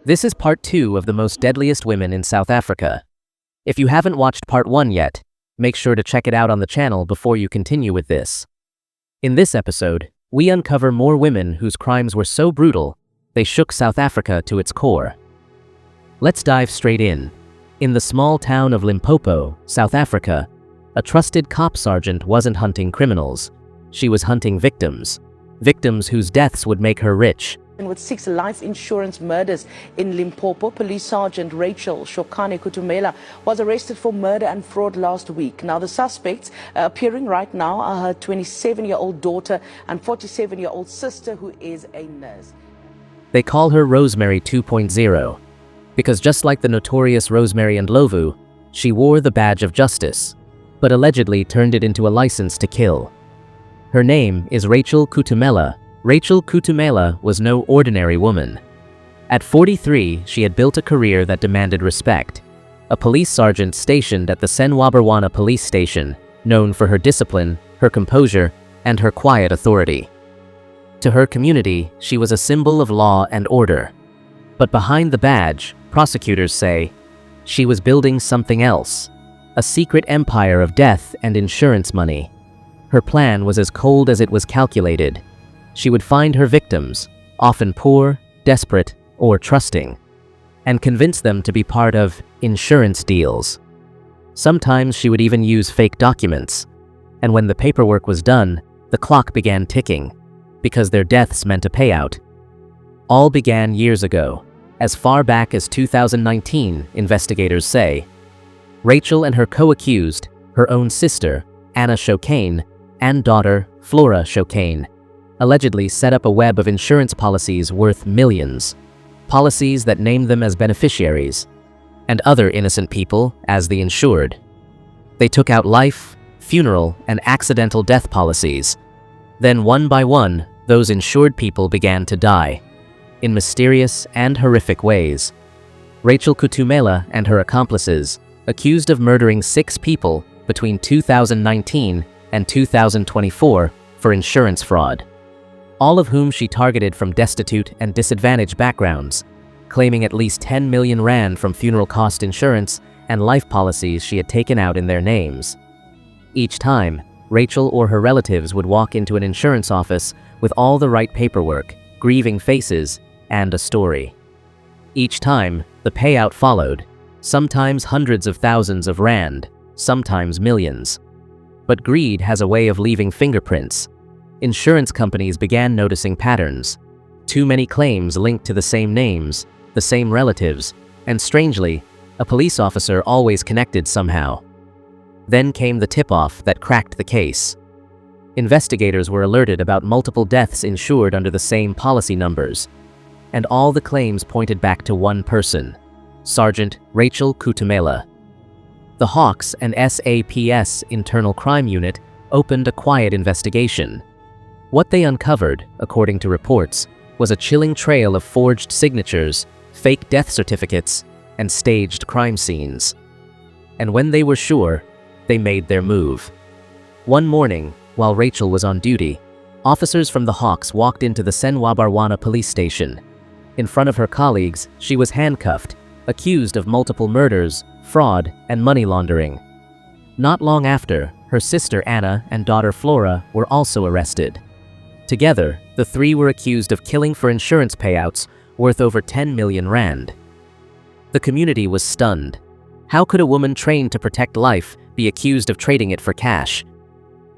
This is part 2 of the most deadliest women in South Africa. If you haven't watched part 1 yet, make sure to check it out on the channel before you continue with this. In this episode, we uncover more women whose crimes were so brutal, they shook South Africa to its core. Let's dive straight in. In the small town of Limpopo, South Africa, a trusted cop sergeant wasn't hunting criminals. She was hunting victims. Victims whose deaths would make her rich. With 6 life insurance murders in Limpopo, Police Sergeant Rachel Kutumela was arrested for murder and fraud last week. Now, the suspects appearing right now are her 27-year-old daughter and 47-year-old sister, who is a nurse. They call her Rosemary 2.0, because just like the notorious Rosemary Ndlovu, she wore the badge of justice, but allegedly turned it into a license to kill. Her name is Rachel Kutumela. Rachel Kutumela was no ordinary woman. At 43, she had built a career that demanded respect. A police sergeant stationed at the Senwabirwana police station, known for her discipline, her composure, and her quiet authority. To her community, she was a symbol of law and order. But behind the badge, prosecutors say, she was building something else, a secret empire of death and insurance money. Her plan was as cold as it was calculated. She would find her victims, often poor, desperate, or trusting, and convince them to be part of insurance deals. Sometimes she would even use fake documents, and when the paperwork was done, the clock began ticking, because their deaths meant a payout. All began years ago, as far back as 2019, investigators say. Rachel and her co-accused, her own sister, Anna Shokane, and daughter, Flora Shokane, allegedly set up a web of insurance policies worth millions, policies that named them as beneficiaries, and other innocent people as the insured. They took out life, funeral, and accidental death policies. Then one by one, those insured people began to die, in mysterious and horrific ways. Rachel Kutumela and her accomplices, accused of murdering 6 people between 2019 and 2024 for insurance fraud, all of whom she targeted from destitute and disadvantaged backgrounds, claiming at least 10 million rand from funeral cost insurance and life policies she had taken out in their names. Each time, Rachel or her relatives would walk into an insurance office with all the right paperwork, grieving faces, and a story. Each time, the payout followed, sometimes hundreds of thousands of rand, sometimes millions. But greed has a way of leaving fingerprints. Insurance companies began noticing patterns. Too many claims linked to the same names, the same relatives, and strangely, a police officer always connected somehow. Then came the tip-off that cracked the case. Investigators were alerted about multiple deaths insured under the same policy numbers, and all the claims pointed back to one person, Sergeant Rachel Kutumela. The Hawks and SAPS Internal Crime Unit opened a quiet investigation. What they uncovered, according to reports, was a chilling trail of forged signatures, fake death certificates, and staged crime scenes. And when they were sure, they made their move. One morning, while Rachel was on duty, officers from the Hawks walked into the Senwabirwana police station. In front of her colleagues, she was handcuffed, accused of multiple murders, fraud, and money laundering. Not long after, her sister Anna and daughter Flora were also arrested. Together, the 3 were accused of killing for insurance payouts worth over 10 million rand. The community was stunned. How could a woman trained to protect life be accused of trading it for cash?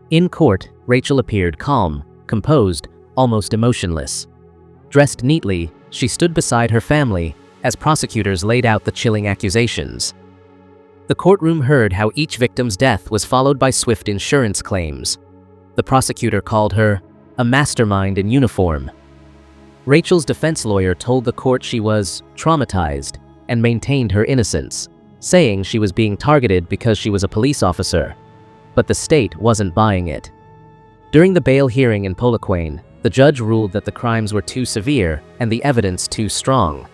In court, Rachel appeared calm, composed, almost emotionless. Dressed neatly, she stood beside her family as prosecutors laid out the chilling accusations. The courtroom heard how each victim's death was followed by swift insurance claims. The prosecutor called her a mastermind in uniform. Rachel's defense lawyer told the court she was traumatized and maintained her innocence, saying she was being targeted because she was a police officer. But the state wasn't buying it. During the bail hearing in Polokwane, the judge ruled that the crimes were too severe and the evidence too strong.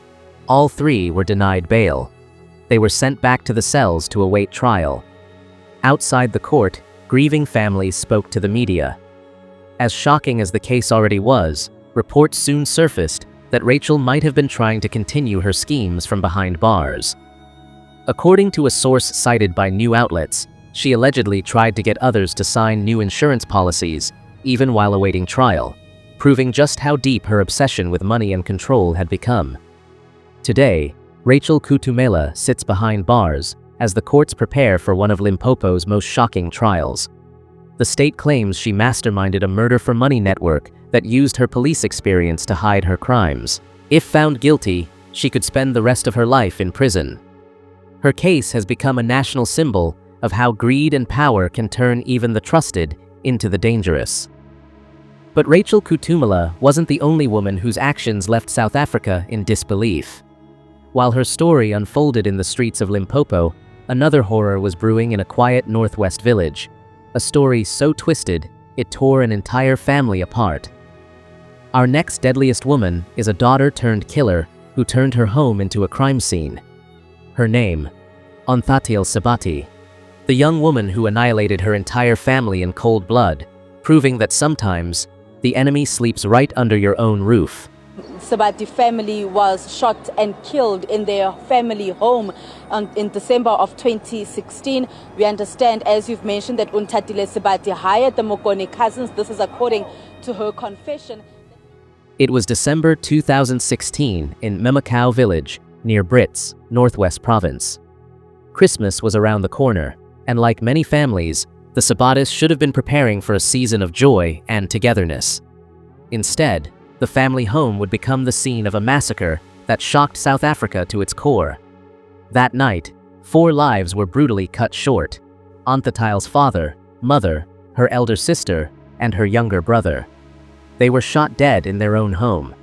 All 3 were denied bail. They were sent back to the cells to await trial. Outside the court, grieving families spoke to the media. As shocking as the case already was, reports soon surfaced that Rachel might have been trying to continue her schemes from behind bars. According to a source cited by news outlets, she allegedly tried to get others to sign new insurance policies, even while awaiting trial, proving just how deep her obsession with money and control had become. Today, Rachel Kutumela sits behind bars as the courts prepare for one of Limpopo's most shocking trials. The state claims she masterminded a murder-for-money network that used her police experience to hide her crimes. If found guilty, she could spend the rest of her life in prison. Her case has become a national symbol of how greed and power can turn even the trusted into the dangerous. But Rachel Kutumela wasn't the only woman whose actions left South Africa in disbelief. While her story unfolded in the streets of Limpopo, another horror was brewing in a quiet northwest village, a story so twisted it tore an entire family apart. Our next deadliest woman is a daughter-turned-killer who turned her home into a crime scene. Her name, Onthatile Sebati, the young woman who annihilated her entire family in cold blood, proving that sometimes the enemy sleeps right under your own roof. Sebati family was shot and killed in their family home in December of 2016. We understand, as you've mentioned, that Onthatile Sebati hired the Mokone cousins. This is according to her confession. It was December 2016 in Memakau village near Brits, Northwest Province. Christmas was around the corner, and like many families, the Sebatis should have been preparing for a season of joy and togetherness. Instead, the family home would become the scene of a massacre that shocked South Africa to its core. That night, 4 lives were brutally cut short: Onthatile's father, mother, her elder sister, and her younger brother. They were shot dead in their own home.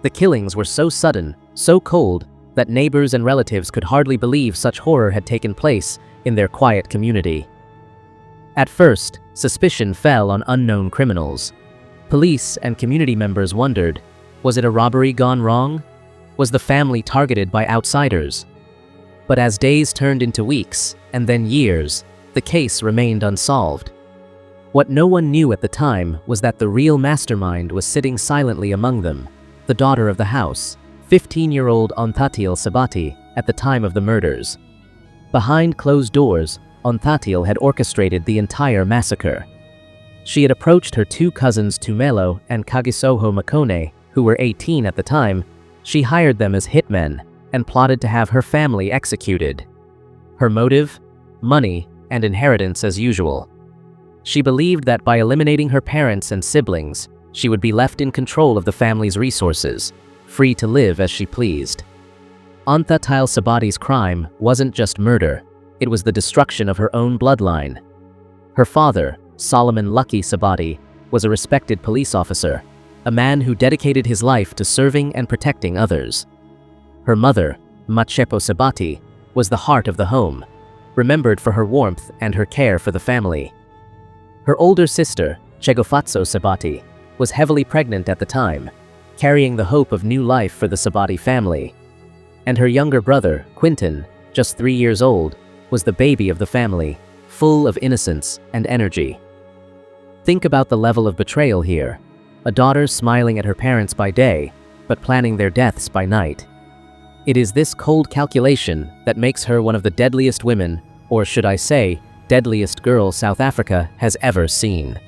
The killings were so sudden, so cold, that neighbors and relatives could hardly believe such horror had taken place in their quiet community. At first, suspicion fell on unknown criminals. Police and community members wondered, was it a robbery gone wrong? Was the family targeted by outsiders? But as days turned into weeks, and then years, the case remained unsolved. What no one knew at the time was that the real mastermind was sitting silently among them, the daughter of the house, 15-year-old Onthatile Sebati, at the time of the murders. Behind closed doors, Onthatile had orchestrated the entire massacre. She had approached her 2 cousins Tumelo and Kagisoho Makone, who were 18 at the time. She hired them as hitmen and plotted to have her family executed. Her motive? Money and inheritance as usual. She believed that by eliminating her parents and siblings, she would be left in control of the family's resources, free to live as she pleased. Onthatile Sebati's crime wasn't just murder, it was the destruction of her own bloodline. Her father, Solomon Lucky Sebati, was a respected police officer, a man who dedicated his life to serving and protecting others. Her mother, Machepo Sebati, was the heart of the home, remembered for her warmth and her care for the family. Her older sister, Chegofatso Sebati, was heavily pregnant at the time, carrying the hope of new life for the Sebati family. And her younger brother, Quinton, just 3 years old, was the baby of the family, full of innocence and energy. Think about the level of betrayal here. A daughter smiling at her parents by day, but planning their deaths by night. It is this cold calculation that makes her one of the deadliest women, or should I say, deadliest girl South Africa has ever seen.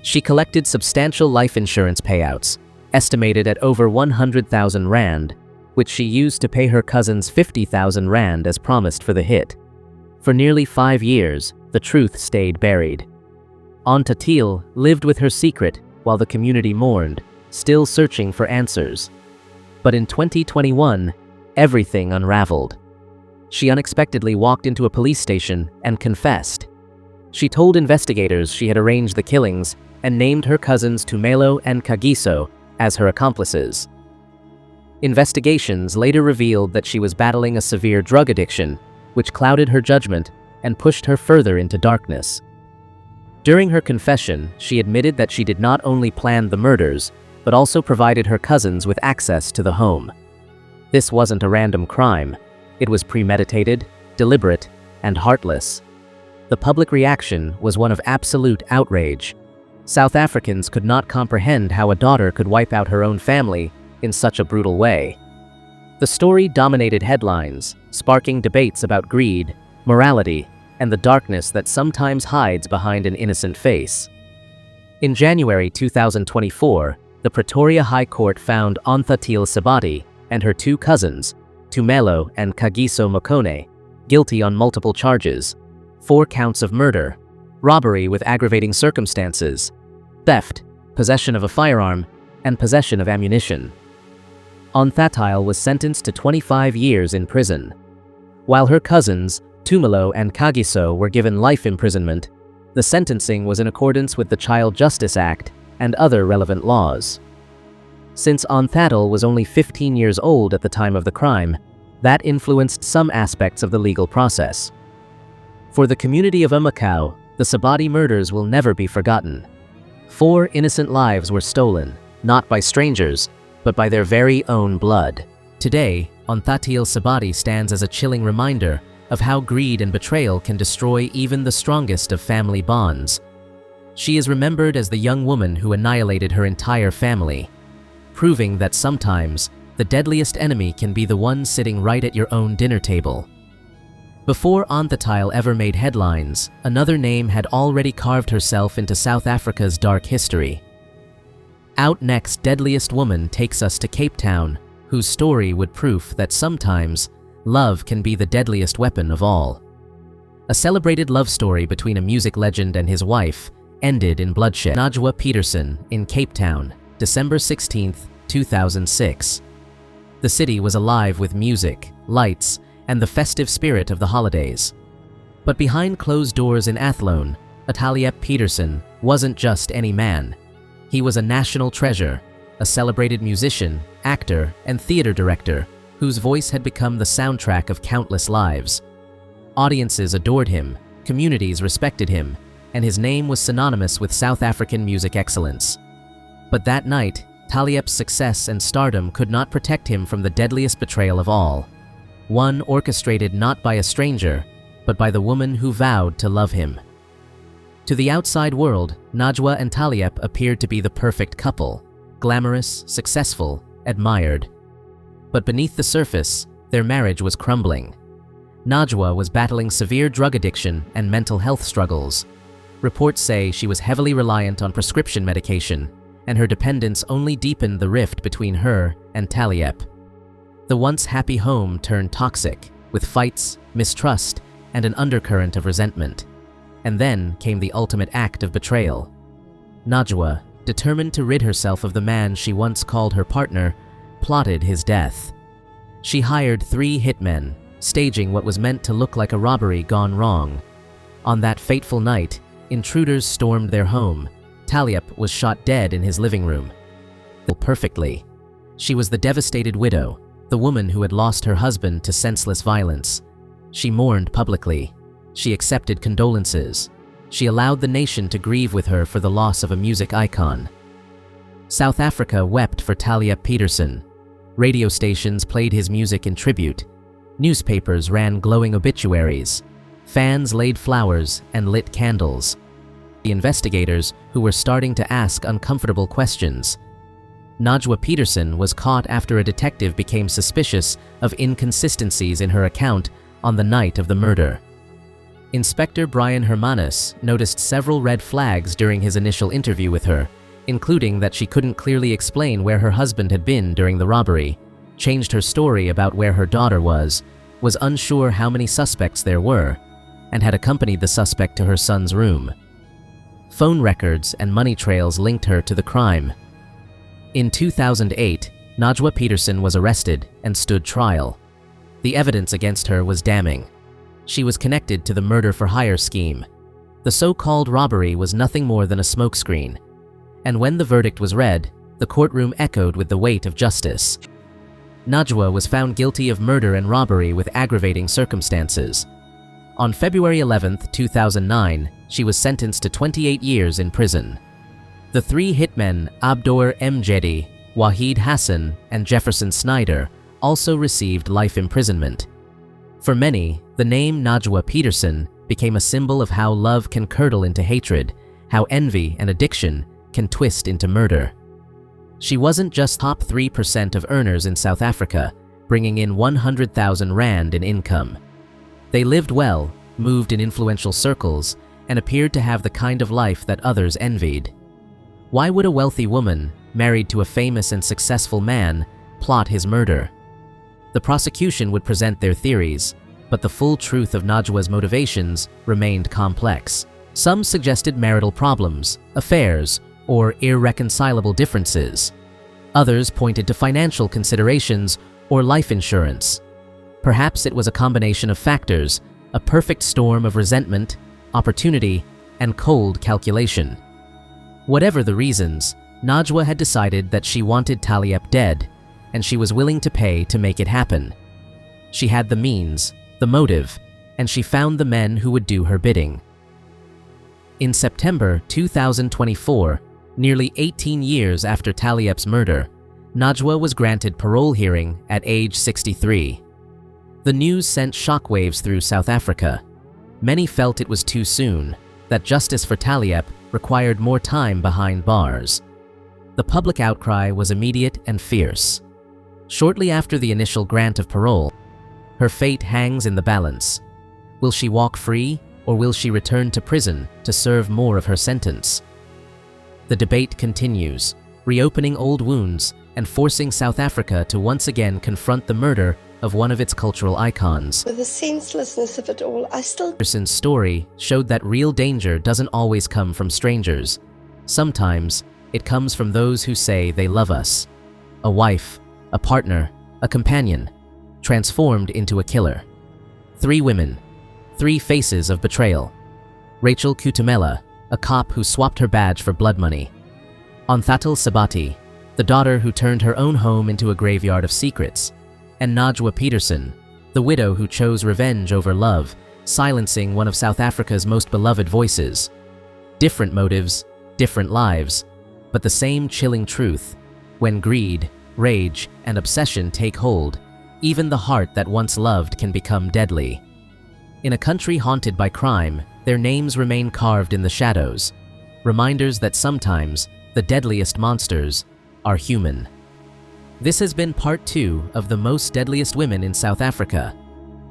She collected substantial life insurance payouts, estimated at over 100,000 rand, which she used to pay her cousins 50,000 rand as promised for the hit. For nearly 5 years, the truth stayed buried. Onthatile lived with her secret while the community mourned, still searching for answers. But in 2021, everything unraveled. She unexpectedly walked into a police station and confessed. She told investigators she had arranged the killings and named her cousins Tumelo and Kagiso as her accomplices. Investigations later revealed that she was battling a severe drug addiction, which clouded her judgment and pushed her further into darkness. During her confession, she admitted that she did not only plan the murders, but also provided her cousins with access to the home. This wasn't a random crime. It was premeditated, deliberate, and heartless. The public reaction was one of absolute outrage. South Africans could not comprehend how a daughter could wipe out her own family in such a brutal way. The story dominated headlines, sparking debates about greed, morality, and the darkness that sometimes hides behind an innocent face. In January 2024, the Pretoria High Court found Onthatile Sebati and her two cousins, Tumelo and Kagiso Mokone, guilty on multiple charges: 4 counts of murder, robbery with aggravating circumstances, theft, possession of a firearm, and possession of ammunition. Onthatile was sentenced to 25 years in prison. While her cousins, Tumelo and Kagiso, were given life imprisonment, the sentencing was in accordance with the Child Justice Act and other relevant laws. Since Onthatile was only 15 years old at the time of the crime, that influenced some aspects of the legal process. For the community of Umakau, the Sebati murders will never be forgotten. 4 innocent lives were stolen, not by strangers, but by their very own blood. Today, Onthatile Sebati stands as a chilling reminder of how greed and betrayal can destroy even the strongest of family bonds. She is remembered as the young woman who annihilated her entire family, proving that sometimes the deadliest enemy can be the one sitting right at your own dinner table. Before Onthatile ever made headlines, another name had already carved herself into South Africa's dark history. Out next, Deadliest woman takes us to Cape Town, whose story would prove that sometimes love can be the deadliest weapon of all. A celebrated love story between a music legend and his wife ended in bloodshed. Najwa Petersen in Cape Town, December 16, 2006. The city was alive with music, lights, and the festive spirit of the holidays. But behind closed doors in Athlone, Onthatile Petersen wasn't just any man. He was a national treasure, a celebrated musician, actor, and theater director whose voice had become the soundtrack of countless lives. Audiences adored him, communities respected him, and his name was synonymous with South African music excellence. But that night, Onthathile's success and stardom could not protect him from the deadliest betrayal of all. One orchestrated not by a stranger, but by the woman who vowed to love him. To the outside world, Najwa and Onthatile appeared to be the perfect couple, glamorous, successful, admired. But beneath the surface, their marriage was crumbling. Najwa was battling severe drug addiction and mental health struggles. Reports say she was heavily reliant on prescription medication, and her dependence only deepened the rift between her and Onthatile. The once happy home turned toxic, with fights, mistrust, and an undercurrent of resentment. And then came the ultimate act of betrayal. Najwa, determined to rid herself of the man she once called her partner, plotted his death. She hired 3 hitmen, staging what was meant to look like a robbery gone wrong. On that fateful night, intruders stormed their home. Onthatile was shot dead in his living room. Perfectly. She was the devastated widow, the woman who had lost her husband to senseless violence. She mourned publicly. She accepted condolences. She allowed the nation to grieve with her for the loss of a music icon. South Africa wept for Onthatile Petersen. Radio stations played his music in tribute. Newspapers ran glowing obituaries. Fans laid flowers and lit candles. The investigators, who were starting to ask uncomfortable questions. Najwa Petersen was caught after a detective became suspicious of inconsistencies in her account on the night of the murder. Inspector Brian Hermanus noticed several red flags during his initial interview with her, including that she couldn't clearly explain where her husband had been during the robbery, changed her story about where her daughter was unsure how many suspects there were, and had accompanied the suspect to her son's room. Phone records and money trails linked her to the crime. In 2008, Najwa Petersen was arrested and stood trial. The evidence against her was damning. She was connected to the murder-for-hire scheme. The so-called robbery was nothing more than a smokescreen. And when the verdict was read, the courtroom echoed with the weight of justice. Najwa was found guilty of murder and robbery with aggravating circumstances. On February 11, 2009, she was sentenced to 28 years in prison. The 3 hitmen, Abdor Mjedi, Wahid Hassan, and Jefferson Snyder, also received life imprisonment. For many, the name Najwa Petersen became a symbol of how love can curdle into hatred, how envy and addiction can twist into murder. She wasn't just top 3% of earners in South Africa, bringing in 100,000 rand in income. They lived well, moved in influential circles, and appeared to have the kind of life that others envied. Why would a wealthy woman, married to a famous and successful man, plot his murder? The prosecution would present their theories, but the full truth of Najwa's motivations remained complex. Some suggested marital problems, affairs, or irreconcilable differences. Others pointed to financial considerations or life insurance. Perhaps it was a combination of factors, a perfect storm of resentment, opportunity, and cold calculation. Whatever the reasons, Najwa had decided that she wanted Taliep dead, and she was willing to pay to make it happen. She had the means, the motive, and she found the men who would do her bidding. In September 2024, nearly 18 years after Taliep's murder, Najwa was granted parole hearing at age 63. The news sent shockwaves through South Africa. Many felt it was too soon, that justice for Taliep required more time behind bars. The public outcry was immediate and fierce. Shortly after the initial grant of parole, her fate hangs in the balance. Will she walk free, or will she return to prison to serve more of her sentence? The debate continues, reopening old wounds and forcing South Africa to once again confront the murder of one of its cultural icons. With the senselessness of it all, Peterson's story showed that real danger doesn't always come from strangers. Sometimes, it comes from those who say they love us. A wife, a partner, a companion, transformed into a killer. 3 women, 3 faces of betrayal. Rachel Kutumela, a cop who swapped her badge for blood money. Onthatile Sebati, the daughter who turned her own home into a graveyard of secrets. And Najwa Petersen, the widow who chose revenge over love, silencing one of South Africa's most beloved voices. Different motives, different lives, but the same chilling truth. When greed, rage, and obsession take hold, even the heart that once loved can become deadly. In a country haunted by crime, their names remain carved in the shadows, reminders that sometimes the deadliest monsters are human. This has been part 2 of the most deadliest women in South Africa.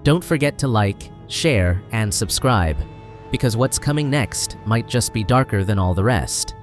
Don't forget to like, share, and subscribe, because what's coming next might just be darker than all the rest.